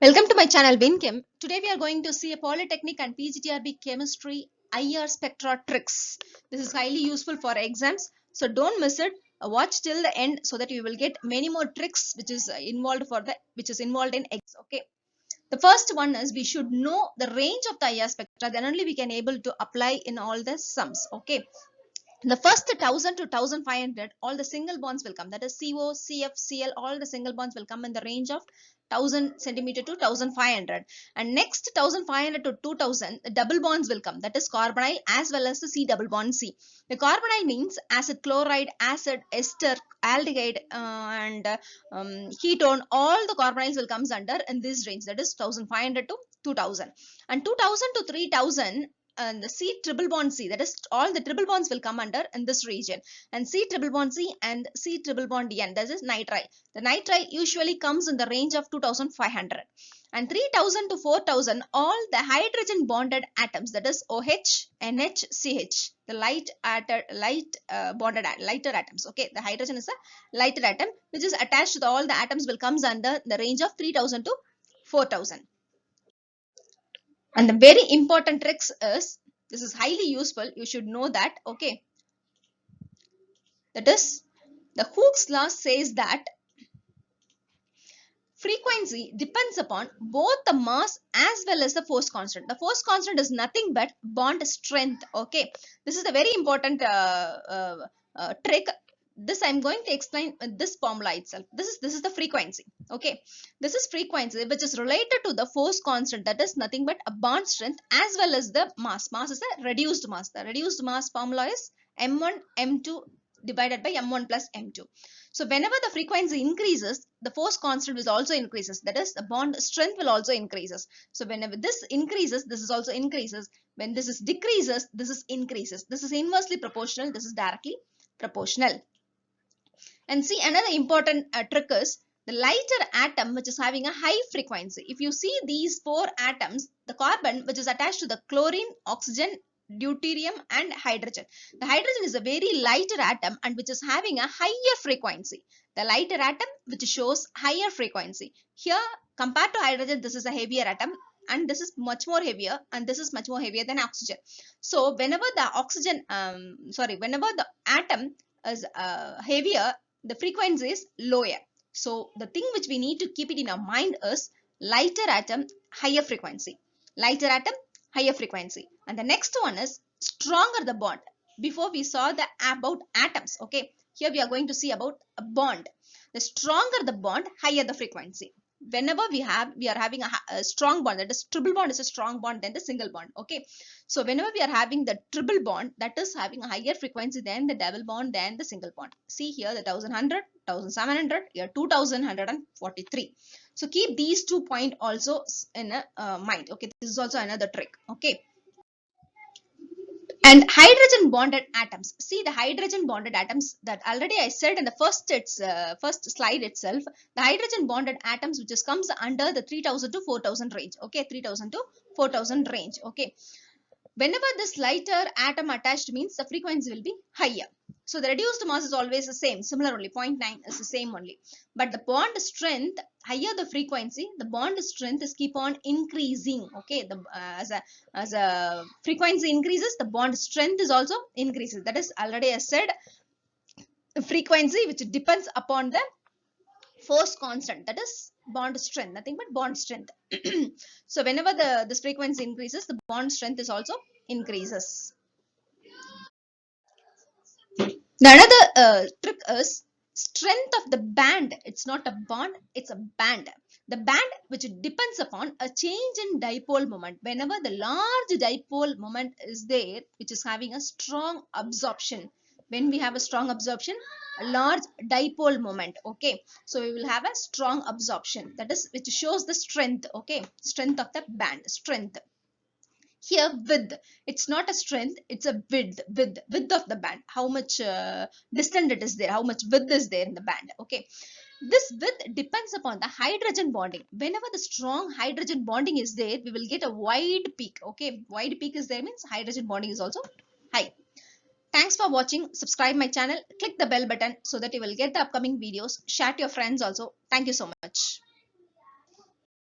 Welcome to my channel WinChem. Today we are going to see a Polytechnic and PGTRB chemistry IR spectra tricks. This is highly useful for exams, so don't miss it. Watch till the end so that you will get many more tricks which is involved in exams. Okay. The first one is we should know the range of the IR spectra, then only we can able to apply in all the sums. Okay. The first 1000 to 1500 all the single bonds will come, that is CO, CF, Cl, all the single bonds will come in the range of 1000 centimeter to 1500, and next 1500 to 2000 the double bonds will come, that is carbonyl as well as the C double bond C. The carbonyl means acid chloride, acid ester, aldehyde and ketone, all the carbonyls will comes under in this range, that is 1500 to 2000, and 2000 to 3000 and the C triple bond C, that is all the triple bonds will come under in this region, and C triple bond C and C triple bond N, that is nitrile. The nitrile usually comes in the range of 2500, and 3000 to 4000 all the hydrogen bonded atoms, that is OH, NH, CH, the lighter atoms. Okay, the hydrogen is a lighter atom which is attached to all the atoms will comes under the range of 3000 to 4000. And the very important tricks is, this is highly useful, you should know that. Okay, that is the Hooke's law says that frequency depends upon both the mass as well as the force constant. The force constant is nothing but bond strength. Okay, this is a very important trick. This I'm going to explain this formula itself. This is the frequency. Okay, this is frequency which is related to the force constant, that is nothing but a bond strength as well as the mass. Mass is a reduced mass. The reduced mass formula is m1 m2 divided by m1 plus m2. So whenever the frequency increases, the force constant will also increases, that is the bond strength will also increases. So whenever this increases, this is also increases. When this is decreases, this is increases. This is inversely proportional, this is directly proportional. And see, another important trick is the lighter atom which is having a high frequency. If you see these four atoms, the carbon which is attached to the chlorine, oxygen, deuterium and hydrogen. The hydrogen is a very lighter atom and which is having a higher frequency. The lighter atom which shows higher frequency. Here compared to hydrogen, this is a heavier atom and this is much more heavier, and this is much more heavier than oxygen. So whenever the atom is heavier, the frequency is lower. So the thing which we need to keep it in our mind is lighter atom, higher frequency. Lighter atom, higher frequency. And the next one is stronger the bond. Before we saw about atoms. Okay, here we are going to see about a bond. The stronger the bond, higher the frequency. Whenever we are having a strong bond, that is triple bond is a strong bond than the single bond. Okay, so whenever we are having the triple bond, that is having a higher frequency than the double bond than the single bond. See here the 1100, 1700, here 2143. So keep these 2 points also in mind. Okay, this is also another trick. Okay, and hydrogen bonded atoms. See the hydrogen bonded atoms that already I said in the first slide itself. The hydrogen bonded atoms which is comes under the 3000 to 4000 range. Okay, 3000 to 4000 range. Okay, whenever this lighter atom attached means the frequency will be higher. So the reduced mass is always the same, similar only, 0.9 is the same only. But the bond strength, higher the frequency, the bond strength is keep on increasing. Okay, as a frequency increases, the bond strength is also increases. That is already I said, the frequency which depends upon the force constant, that is bond strength, nothing but bond strength. So whenever this frequency increases, the bond strength is also increases. The another trick is strength of the band. It's not a bond, it's a band. The band which depends upon a change in dipole moment. Whenever the large dipole moment is there, which is having a strong absorption. When we have a strong absorption, a large dipole moment. Okay, so we will have a strong absorption, that is which shows the strength. Okay, strength of the band, strength. Here width, it's not a strength, it's a width of the band, how much distant it is there, how much width is there in the band. Okay, this width depends upon the hydrogen bonding. Whenever the strong hydrogen bonding is there, we will get a wide peak. Okay, wide peak is there means hydrogen bonding is also high. Thanks for watching. Subscribe my channel, click the bell button so that you will get the upcoming videos. Share to your friends also. Thank you so much.